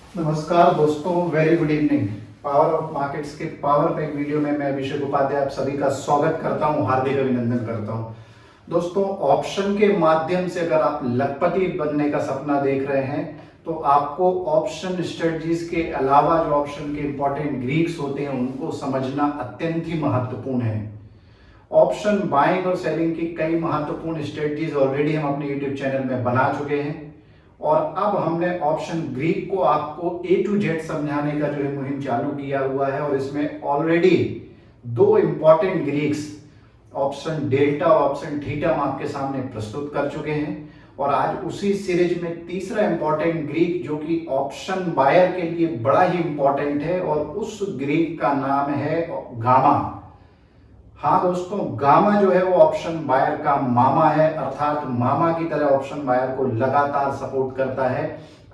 नमस्कार दोस्तों, very good evening. Power of markets के पावर पैक वीडियो में मैं अभिषेक उपाध्याय आप सभी का स्वागत करता हूं, हार्दिक अभिनंदन करता हूं। दोस्तों, ऑप्शन के माध्यम से अगर आप लखपति बनने का सपना देख रहे हैं तो आपको ऑप्शन स्ट्रेटजीज के अलावा जो ऑप्शन के इंपॉर्टेंट ग्रीक्स होते हैं उनको समझना अत्यंत ही महत्वपूर्ण है। ऑप्शन बाइंग और सेलिंग की कई महत्वपूर्ण स्ट्रेटजीज ऑलरेडी हम अपने यूट्यूब चैनल में बना चुके हैं और अब हमने ऑप्शन ग्रीक को आपको A to Z समझाने का जो है मुहिम चालू किया हुआ है और इसमें ऑलरेडी दो इंपॉर्टेंट ग्रीक्स ऑप्शन डेल्टा और ऑप्शन थीटा हम आपके सामने प्रस्तुत कर चुके हैं और आज उसी सीरीज में तीसरा इंपॉर्टेंट ग्रीक जो कि ऑप्शन बायर के लिए बड़ा ही इंपॉर्टेंट है और उस ग्रीक का नाम है गामा। हाँ दोस्तों, गामा जो है वो ऑप्शन बायर का मामा है, अर्थात मामा की तरह ऑप्शन बायर को लगातार सपोर्ट करता है।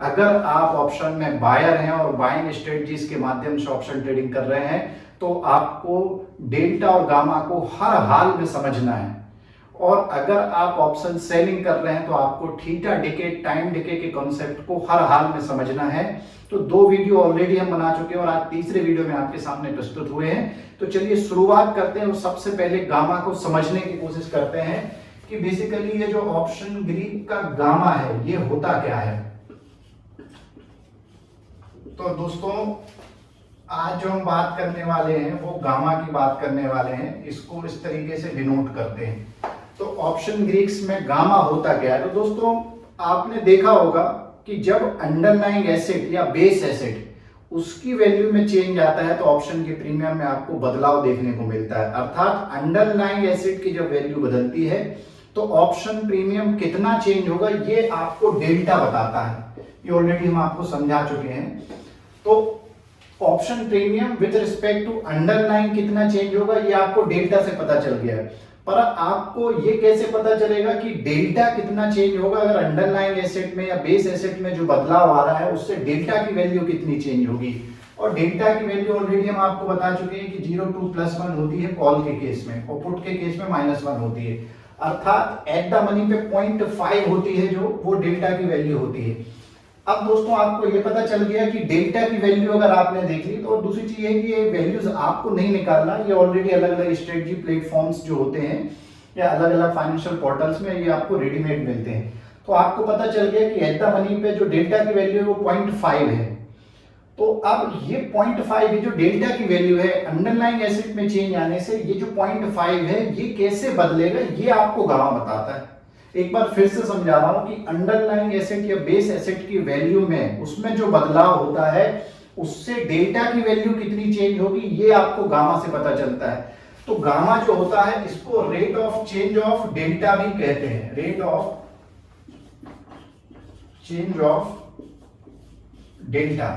अगर आप ऑप्शन में बायर हैं और बाइंग स्ट्रेटजीज के माध्यम से ऑप्शन ट्रेडिंग कर रहे हैं तो आपको डेल्टा और गामा को हर हाल में समझना है और अगर आप ऑप्शन सेलिंग कर रहे हैं तो आपको थीटा डिके, टाइम डिके के कॉन्सेप्ट को हर हाल में समझना है। तो दो वीडियो ऑलरेडी हम बना चुके हैं और आज तीसरे वीडियो में आपके सामने प्रस्तुत हुए हैं। तो चलिए शुरुआत करते हैं और सबसे पहले गामा को समझने की कोशिश करते हैं कि बेसिकली ये जो ऑप्शन ग्रीक का गामा है ये होता क्या है। तो दोस्तों, आज जो हम बात करने वाले हैं वो गामा की बात करने वाले हैं। इसको इस तरीके से डिनोट करते हैं। तो ऑप्शन ग्रीक्स में गामा होता क्या है। तो दोस्तों, आपने देखा होगा कि जब अंडरलाइंग एसेट या बेस एसेट उसकी वैल्यू में चेंज आता है तो ऑप्शन के प्रीमियम में आपको बदलाव देखने को मिलता है। अर्थात अंडरलाइंग एसेट की जब वैल्यू बदलती है तो ऑप्शन प्रीमियम कितना चेंज होगा ये आपको डेल्टा बताता है। ये ऑलरेडी हम आपको समझा चुके हैं। तो option premium with respect to underline कितना चेंज होगा ये आपको डेल्टा से पता चल गया है। पर आपको ये कैसे पता चलेगा कि डेल्टा कितना चेंज होगा अगर अंडरलाइन एसेट में या बेस एसेट में जो बदलाव आ रहा है उससे डेल्टा की वैल्यू कितनी चेंज होगी। और डेल्टा की वैल्यू ऑलरेडी हम आपको बता चुके हैं कि 0 2 +1 होती है कॉल के केस में और पुट के केस में -1 होती है। अर्थात एट द मनी पे 0.5 होती है जो वो डेल्टा की वैल्यू होती है। अब दोस्तों, आपको ये पता चल गया कि डेल्टा की वैल्यू अगर आपने देख ली तो दूसरी चीज है कि ये वैल्यूज आपको नहीं निकालना, ये ऑलरेडी अलग अलग स्ट्रेटजी प्लेटफॉर्म्स जो होते हैं या अलग अलग फाइनेंशियल पोर्टल्स में ये आपको रेडीमेड मिलते हैं। तो आपको पता चल गया कि एट द मनी पे जो डेल्टा की वैल्यू है वो 0.5 है। तो अब ये 0.5 ये जो डेल्टा की वैल्यू है अंडरलाइन एसेट में चेंज आने से ये जो 0.5 है ये कैसे बदलेगा ये आपको गामा बताता है। एक बार फिर से समझा रहा हूं कि अंडरलाइंग एसेट या बेस एसेट की वैल्यू में उसमें जो बदलाव होता है उससे डेल्टा की वैल्यू कितनी चेंज होगी ये आपको गामा से पता चलता है। तो गामा जो होता है इसको rate of change of delta भी कहते हैं। Rate of change of delta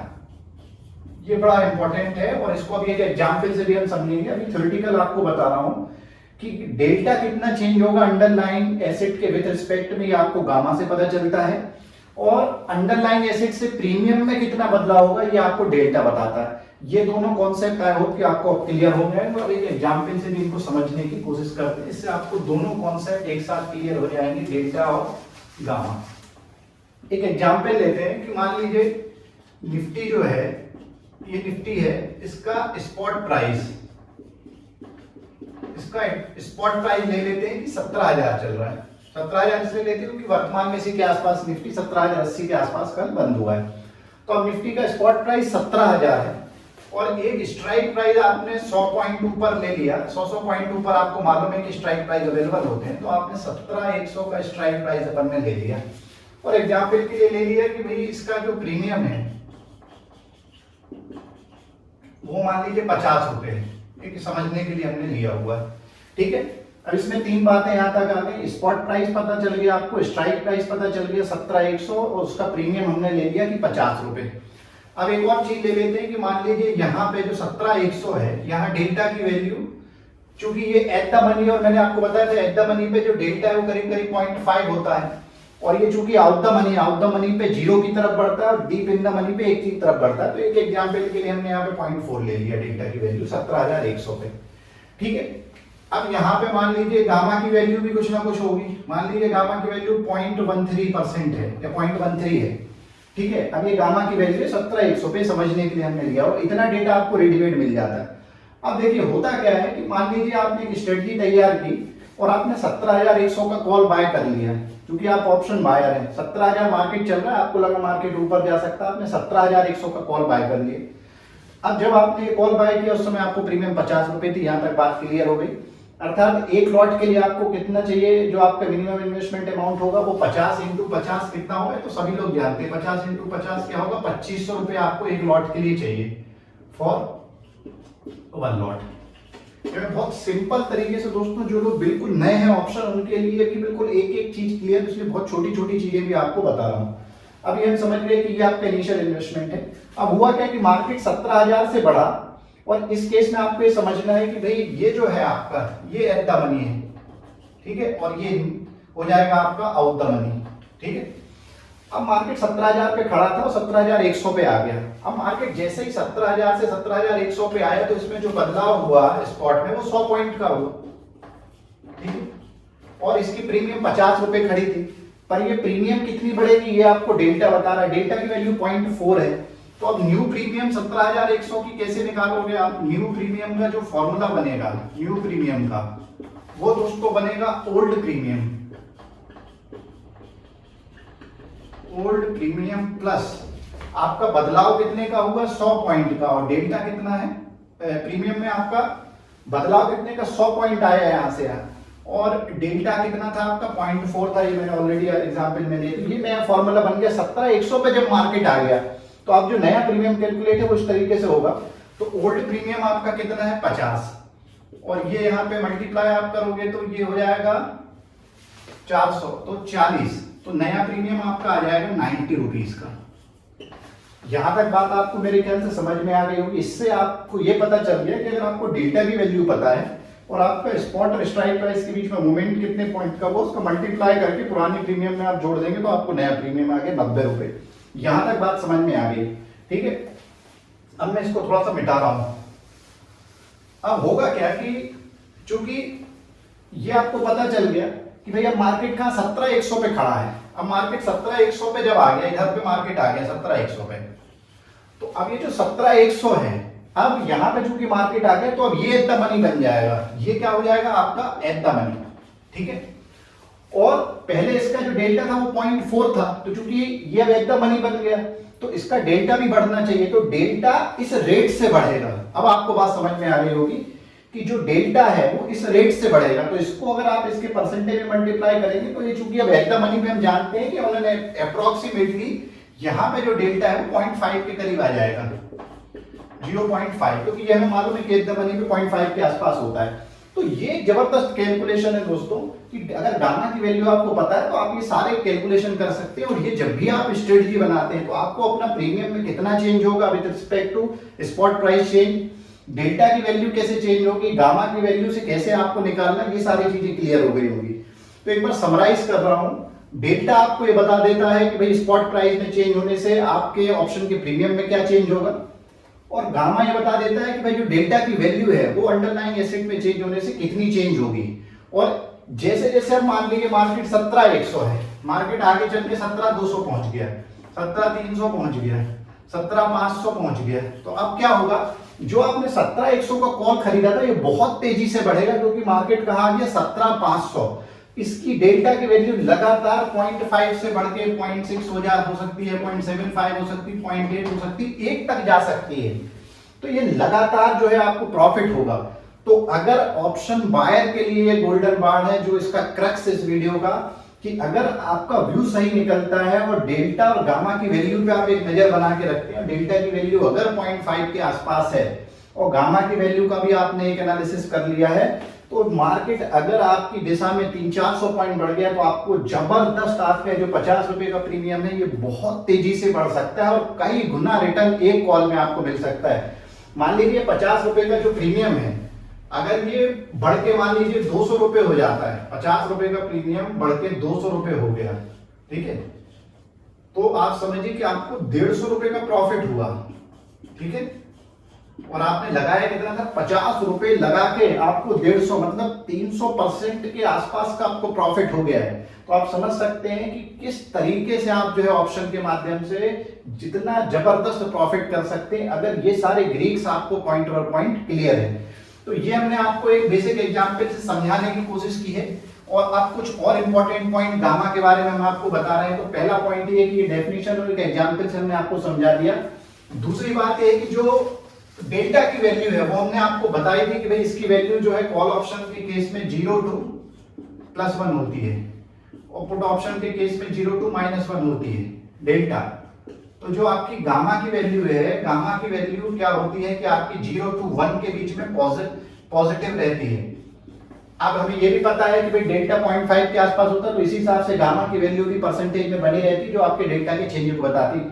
ये बड़ा इंपॉर्टेंट है और इसको अभी एक एग्जांपल से भी हम समझेंगे। अभी थ्योरेटिकल आपको बता रहा हूं कि डेल्टा कितना चेंज होगा अंडरलाइन एसेट के विद रिस्पेक्ट में, ये आपको गामा से पता चलता है और अंडरलाइन एसेट से प्रीमियम में कितना बदलाव होगा ये आपको डेल्टा बताता है। ये दोनों कॉन्सेप्ट आई होप कि आपको क्लियर हो गए। तो अब एक एग्जांपल से भी इनको समझने की कोशिश करते हैं, इससे आपको दोनों कॉन्सेप्ट एक साथ क्लियर हो जाएंगे, डेल्टा और गामा। एक एग्जांपल लेते हैं कि मान लीजिए निफ्टी जो है ये निफ्टी है, इसका स्पॉट प्राइस ले लेते हैं कि 17,000 चल रहा है। 17,000 इसलिए लेते हैं क्योंकि वर्तमान में इसी के आसपास निफ्टी 17,080 के आसपास कल बंद हुआ है। तो अब निफ्टी का स्पॉट प्राइस 17,000 है और एक स्ट्राइक प्राइस आपने 100 पॉइंट ऊपर ले लिया। 100 पॉइंट ऊपर आपको मालूम है कि स्ट्राइक प्राइस अवेलेबल होते हैं, तो आपने 17,100 का स्ट्राइक प्राइस अपन ने ले लिया और एग्जाम्पल के लिए ले लिया कि भाई इसका जो प्रीमियम है वो मान लीजिए 50 रुपए है। ठीक, समझने के लिए हमने लिया हुआ है। ठीक है, अब इसमें तीन बातें यहां तक आ गई। स्पॉट प्राइस पता चल गया आपको, स्ट्राइक प्राइस पता चल गया 17,100 और उसका प्रीमियम हमने ले लिया कि 50 रुपए। अब एक और चीज ले लेते हैं कि मान लीजिए यहाँ पे जो 17,100 है यहाँ डेल्टा की वैल्यू, चूंकि ये एट द मनी और मैंने आपको बताया था एट द मनी पे जो डेल्टा है वो करीब करीब 0.5 होता है और ये चूंकि आउट द मनी पे 0 की तरफ बढ़ता है और डीप इन द मनी पे 1 की तरफ बढ़ता है। तो एक एग्जांपल के लिए हमने यहाँ पे 0.4 ले लिया डेल्टा की वैल्यू 17,100 पे। ठीक है, अब यहाँ पे मान लीजिए गामा की वैल्यू भी कुछ ना कुछ होगी। मान लीजिए गामा की वैल्यू 0.13% है या 0.13 है। ठीक है, अब ये गामा की वैल्यू है 17,100 पे, समझने के लिए हमने लिया, और इतना डेटा आपको रेडीमेड मिल जाता है। अब देखिए होता क्या है कि मान लीजिए आपने एक स्ट्रेटजी तैयार की और आपने 17,100 का कॉल बाय कर लिया है, क्योंकि आप ऑप्शन बायर हैं, 17,000 मार्केट चल रहा है, आपको लगा मार्केट ऊपर जा सकता है, आपने 17,100 का कॉल बाय कर लिया। अब जब आपने कॉल बाय किया उस समय आपको प्रीमियम 50 रुपए थी, यहां तक बात क्लियर हो गई। अर्थात एक लॉट के लिए आपको कितना चाहिए, जो आपका मिनिमम इन्वेस्टमेंट अमाउंट होगा वो 50 इंटू 50 कितना होगा, तो सभी लोग जानते हैं 50 इंटू 50 क्या होगा, 2500 रुपए आपको एक लॉट के लिए चाहिए फॉर वन लॉट। बहुत सिंपल तरीके से दोस्तों, जो लोग बिल्कुल नए हैं ऑप्शन, उनके लिए भी बिल्कुल एक एक चीज क्लियर, इसलिए बहुत छोटी छोटी चीजें भी आपको बता रहा हूं। अब ये हम समझ गए कि ये आपका इनिशियल इन्वेस्टमेंट है। अब हुआ क्या कि मार्केट 17,000 से बढ़ा, और इस केस में आपको ये समझना है कि भाई ये जो है आपका ये एट द मनी है, ठीक है, और ये हो जाएगा आपका आउट द मनी, ठीक है। अब मार्केट 17,000 पे खड़ा था और 17,100 पे आ गया। अब मार्केट जैसे ही 17,000 से 17,100 पे आया तो इसमें जो बदलाव हुआ स्पॉट में वो 100 पॉइंट का हुआ, ठीक है, और इसकी प्रीमियम 50 रुपए खड़ी थी। पर ये प्रीमियम कितनी बढ़ेगी ये आपको डेल्टा बता रहा है, डेल्टा की वैल्यू 0.4 है। तो अब न्यू प्रीमियम 17,100 की कैसे निकालोगे आप? न्यू प्रीमियम का जो फॉर्मूला बनेगा न्यू प्रीमियम का, वो दोस्तों बनेगा old premium, old premium plus आपका बदलाव कितने का हुआ, 100 पॉइंट का, और डेल्टा कितना है प्रीमियम में आपका बदलाव कितने का, 100 पॉइंट आया यहां से, और डेल्टा कितना था आपका 0.4 था, ये मैंने ऑलरेडी एग्जांपल में दे दी। ये नया फॉर्मूला बन गया 17,100 पे जब मार्केट आ गया, तो अब जो नया प्रीमियम कैलकुलेट है वो इस तरीके से होगा। तो ओल्ड प्रीमियम आपका कितना है 50, और ये यहाँ पे मल्टीप्लाई आप करोगे तो ये हो जाएगा 400, तो 40, तो नया प्रीमियम आपका आ जाएगा 90 रुपीज का। यहां तक बात आपको मेरे ख्याल से समझ में आ गई होगी। इससे आपको ये पता चल गया कि अगर आपको डेल्टा की वैल्यू पता है और आपका स्पॉट और स्ट्राइक प्राइस के बीच में मूवमेंट कितने पॉइंट का वो, उसका मल्टीप्लाई करके पुरानी प्रीमियम में आप जोड़ देंगे तो आपको नया प्रीमियम आ गया 90 रुपए। यहां तक बात समझ में आ गई, ठीक है। अब मैं इसको थोड़ा सा मिटा रहा हूं। अब होगा क्या कि चूंकि ये आपको पता चल गया कि भैया मार्केट कहां 17,100 पे खड़ा है। अब मार्केट 17,100 पे जब आ गया, इधर पे मार्केट आ गया 17,100 पे, तो अब ये जो 17,100 है, अब यहां पे चूंकि मार्केट आ गया तो अब ये एट द मनी बन जाएगा। ये क्या हो जाएगा आपका एट द मनी, ठीक है। और पहले इसका जो डेल्टा था वो 0.4 था, तो चूंकि ये अब एट द मनी बन गया तो इसका डेल्टा भी बढ़ना चाहिए, तो डेल्टा इस रेट से बढ़ेगा। अब आपको बात समझ में आ गई होगी कि जो डेल्टा है वो इस रेट से बढ़ेगा। तो इसको अगर आप इसके परसेंटेज में मल्टीप्लाई करेंगे तो ये चूंकि अब एट द मनी पे हम जानते हैं कि उन्होंने अप्रोक्सीमेटली यहाँ पे जो डेल्टा है वो 0.5 के करीब आ जाएगा, 0.5, क्योंकि ये हमें मालूम है कि एट द मनी पे 0.5 के आसपास होता है। तो ये जबरदस्त कैलकुलेशन है दोस्तों कि अगर गामा की वैल्यू आपको पता है तो आप ये सारे कैलकुलेशन कर सकते हैं। और ये जब भी आप स्ट्रेटजी बनाते हैं तो आपको अपना प्रीमियम में कितना चेंज होगा with respect to spot price change, delta की वैल्यू कैसे चेंज होगी, गामा की वैल्यू से कैसे आपको निकालना, ये सारी चीजें क्लियर हो गई होंगी। तो एक बार समराइज कर रहा हूं। डेल्टा आपको ये बता देता है कि भाई स्पॉट प्राइस में चेंज होने से आपके ऑप्शन के प्रीमियम में क्या चेंज होगा, और गामा ये बता देता है कि भाई जो डेल्टा की वैल्यू है वो अंडरलाइंग एसेट में चेंज होने से कितनी चेंज होगी। और जैसे जैसे हम मान लीजिए मार्केट 17,100 है, मार्केट आगे चल के 17,200 पहुंच गया, 17,300 पहुंच गया, 17,500 पहुंच गया, तो अब क्या होगा, जो आपने 17,100 का कॉल खरीदा था ये बहुत तेजी से बढ़ेगा, क्योंकि मार्केट कहां आ गया 17,500। इसकी डेल्टा की वैल्यू लगातार 0.5 से बढ़ के 0.6 हो सकती है, 0.75 हो सकती है, 0.8 हो सकती है, 1 तक जा सकती है। तो ये लगातार जो है आपको प्रॉफिट होगा। तो अगर ऑप्शन बायर के लिए गोल्डन बार है, जो इसका क्रक्स इस वीडियो का, कि अगर आपका व्यू सही निकलता है और डेल्टा और गामा की वैल्यू पे आप एक नजर बना के रखते हैं, डेल्टा की वैल्यू अगर 0.5 के आसपास है और गामा की वैल्यू का भी आपने एक एनालिसिस कर लिया है, तो मार्केट अगर आपकी दिशा में 300-400 पॉइंट बढ़ गया तो आपको जबरदस्त आपका जो 50 रुपए का प्रीमियम है ये बहुत तेजी से बढ़ सकता है और कई गुना रिटर्न एक कॉल में आपको मिल सकता है। मान लीजिए 50 रुपए का जो प्रीमियम है, अगर ये बढ़ के मान लीजिए 200 रुपए हो जाता है, 50 रुपए का प्रीमियम बढ़ के 200 रुपए हो गया, ठीक है, तो आप समझिए कि आपको 150 रुपए का प्रॉफिट हुआ, ठीक है। और आपने लगाया कितना था, 50 रुपए लगा के आपको 150 मतलब 300% के आसपास का आपको प्रॉफिट हो गया है। तो आप समझ सकते हैं कि किस तरीके से आप जो है ऑप्शन के माध्यम से जितना जबरदस्त प्रॉफिट कर सकते हैं, अगर ये सारे ग्रीक्स आपको पॉइंट और पॉइंट क्लियर है। तो ये हमने आपको एक बेसिक एग्जांपल से समझाने की कोशिश की है। और अब कुछ और इंपॉर्टेंट पॉइंट गामा के बारे में हम आपको बता रहे हैं। तो पहला पॉइंट ये कि डेफिनेशन और एक एग्जांपल से हमने आपको समझा दिया। दूसरी बात ये है कि जो डेल्टा की वैल्यू है वो हमने आपको बताई थी कि भाई इसकी वैल्यू जो है कॉल ऑप्शन के केस में 0 to +1 होती है और पुट ऑप्शन के केस में 0 to -1 होती है डेल्टा। तो जो आपकी गामा की वैल्यू है, गामा की वैल्यू क्या होती है कि आपकी 0 to 1 के बीच में पॉजिटिव रहती है। अब हमें ये भी पता है कि भाई डेल्टा 0.5 के आसपास होता है, तो इसी हिसाब से गामा की वैल्यू भी परसेंटेज में बनी रहती जो आपके डेल्टा के चेंज को बताती।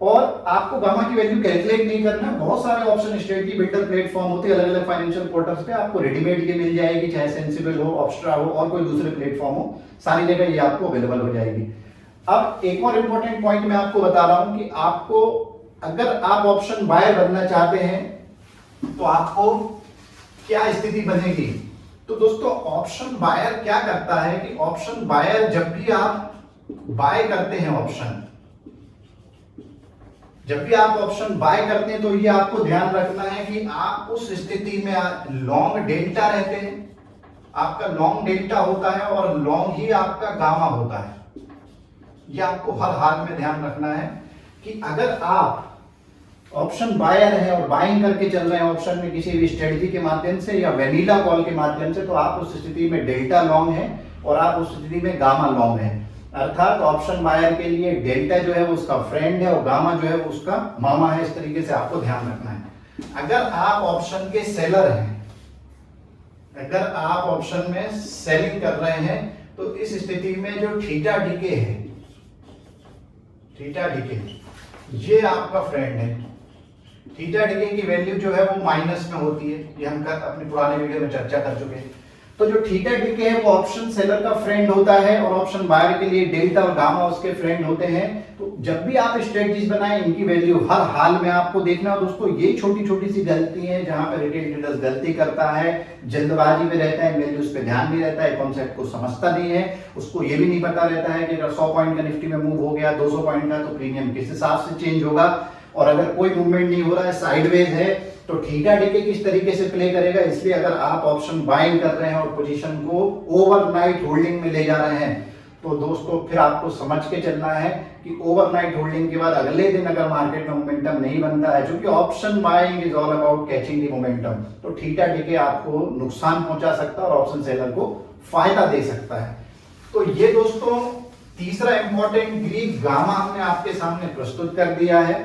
और आपको गामा की वैल्यू कैलकुलेट नहीं करना, बहुत सारे ऑप्शन स्ट्रेटजी बिल्डर प्लेटफॉर्म होते हैं अलग अलग फाइनेंशियल पोर्टल्स पे, आपको रेडीमेड ये मिल जाएगी, चाहे सेंसिबल हो, ऑप्स्ट्रा हो और कोई दूसरे प्लेटफॉर्म हो, सारी जगह ये आपको अवेलेबल हो जाएगी। अब एक और इंपॉर्टेंट पॉइंट मैं आपको बता रहा हूं कि आपको अगर आप ऑप्शन बायर बनना चाहते हैं तो आपको क्या स्थिति बनेगी। तो दोस्तों ऑप्शन बायर क्या करता है कि ऑप्शन बायर जब भी आप बाय करते हैं ऑप्शन, जब भी आप ऑप्शन बाय करते हैं तो ये आपको ध्यान रखना है कि आप उस स्थिति में लॉन्ग डेल्टा रहते हैं, आपका लॉन्ग डेल्टा होता है और लॉन्ग ही आपका गामा होता है। ये आपको हर हाल में ध्यान रखना है कि अगर आप ऑप्शन बायर है और बाइंग करके चल रहे हैं ऑप्शन में किसी भी स्ट्रेटजी के माध्यम से या वेनिला कॉल के माध्यम से, तो आप उस स्थिति में डेल्टा लॉन्ग है और आप उस स्थिति में गामा लॉन्ग है। अर्थात ऑप्शन बायर के लिए डेल्टा जो है वो उसका फ्रेंड है और गामा जो है वो उसका मामा है। इस तरीके से आपको ध्यान रखना है। अगर आप ऑप्शन के सेलर हैं, अगर आप ऑप्शन में सेलिंग कर रहे हैं तो इस स्थिति में जो थीटा डीके है, थीटा डीके ये आपका फ्रेंड है। थीटा डीके की वैल्यू जो है वो माइनस में होती है, ये हम अपने पुराने वीडियो में चर्चा कर चुके हैं। तो जो थीटा डीके है वो ऑप्शन सेलर का फ्रेंड होता है और ऑप्शन बायर के लिए डेल्टा और गामा उसके फ्रेंड होते हैं। तो जब भी आप स्ट्रेटजीज बनाएं इनकी वैल्यू हर हाल में आपको देखना है। दोस्तों ये छोटी छोटी सी गलती है जहां पर रिटेल ट्रेडर्स गलती करता है, जल्दबाजी में रहता है, वैल्यूज पे ध्यान नहीं रहता है, कॉन्सेप्ट को समझता नहीं है, उसको ये भी नहीं पता रहता है कि अगर 100 पॉइंट का निफ्टी में मूव हो गया 200 पॉइंट का तो प्रीमियम किस हिसाब से चेंज होगा, और अगर कोई मूवमेंट नहीं हो रहा है साइडवेज है तो थीटा डीके किस तरीके से प्ले करेगा। इसलिए अगर आप ऑप्शन बाइंग कर रहे हैं और पोजीशन को ओवरनाइट होल्डिंग में ले जा रहे हैं तो दोस्तों फिर आपको समझ के चलना है कि ओवरनाइट होल्डिंग के बाद अगले दिन अगर मार्केट में मोमेंटम नहीं बनता है, क्योंकि option buying is all about catching the momentum, तो थीटा डीके आपको नुकसान पहुंचा सकता है और ऑप्शन सेलर को फायदा दे सकता है। तो ये दोस्तों तीसरा इंपॉर्टेंट ग्रीक गामा हमने आपके सामने प्रस्तुत कर दिया है।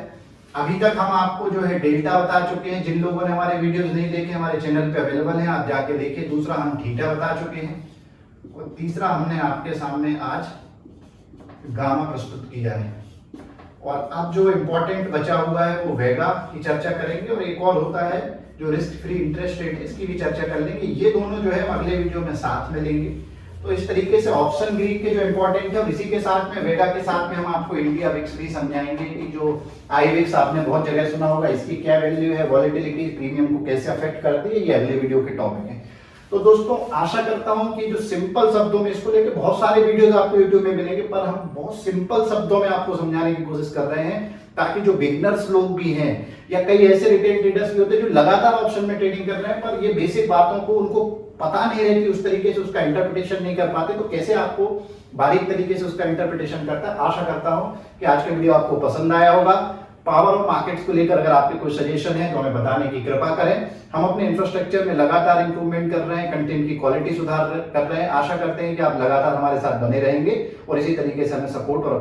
अभी तक हम आपको जो है डेल्टा बता चुके हैं, जिन लोगों ने हमारे वीडियोस नहीं देखे हमारे चैनल पे अवेलेबल हैं, आप जाके देखिए। दूसरा हम थीटा बता चुके हैं और तीसरा हमने आपके सामने आज गामा प्रस्तुत किया है। और अब जो इंपॉर्टेंट बचा हुआ है वो वेगा की चर्चा करेंगे और एक और होता है जो रिस्क फ्री इंटरेस्ट रेट, इसकी भी चर्चा कर लेंगे। ये दोनों जो है हम अगले वीडियो में साथ में लेंगे। तो इस तरीके से ऑप्शन ग्रीक के जो इंपॉर्टेंट है और इसी के साथ में वेगा के साथ में हम आपको इंडिया विक्स भी समझाएंगे कि जो आई विक्स आपने बहुत जगह सुना होगा, इसकी क्या वैल्यू है, वॉलेटिलिटी प्रीमियम को कैसे अफेक्ट करती है, ये अगले वीडियो के टॉपिक है। तो दोस्तों आशा करता हूं कि जो सिंपल शब्दों में, इसको लेकर बहुत सारे वीडियोस आपको यूट्यूब में मिलेंगे, पर हम बहुत सिंपल शब्दों में आपको समझाने की कोशिश कर रहे हैं ताकि जो बिगनर्स लोग भी हैं या कई ऐसे रिटेल ट्रेडर्स भी होते हैं जो लगातार ऑप्शन में ट्रेडिंग कर रहे हैं पर ये बेसिक बातों को उनको पता नहीं रहती, उस तरीके से उसका इंटरप्रिटेशन नहीं कर पाते, तो कैसे आपको बारीक तरीके से उसका इंटरप्रिटेशन करता है। आशा करता हूं कि आज का वीडियो आपको पसंद आया होगा। पावर ऑफ मार्केट्स को लेकर अगर आपके कोई सजेशन है तो हमें बताने की कृपा करें। हम अपने इंफ्रास्ट्रक्चर में लगातार इंप्रूवमेंट कर रहे हैं, कंटेंट की क्वालिटी सुधार कर रहे हैं। आशा करते हैं कि आप लगातार हमारे साथ बने रहेंगे और इसी तरीके से हमें सपोर्ट और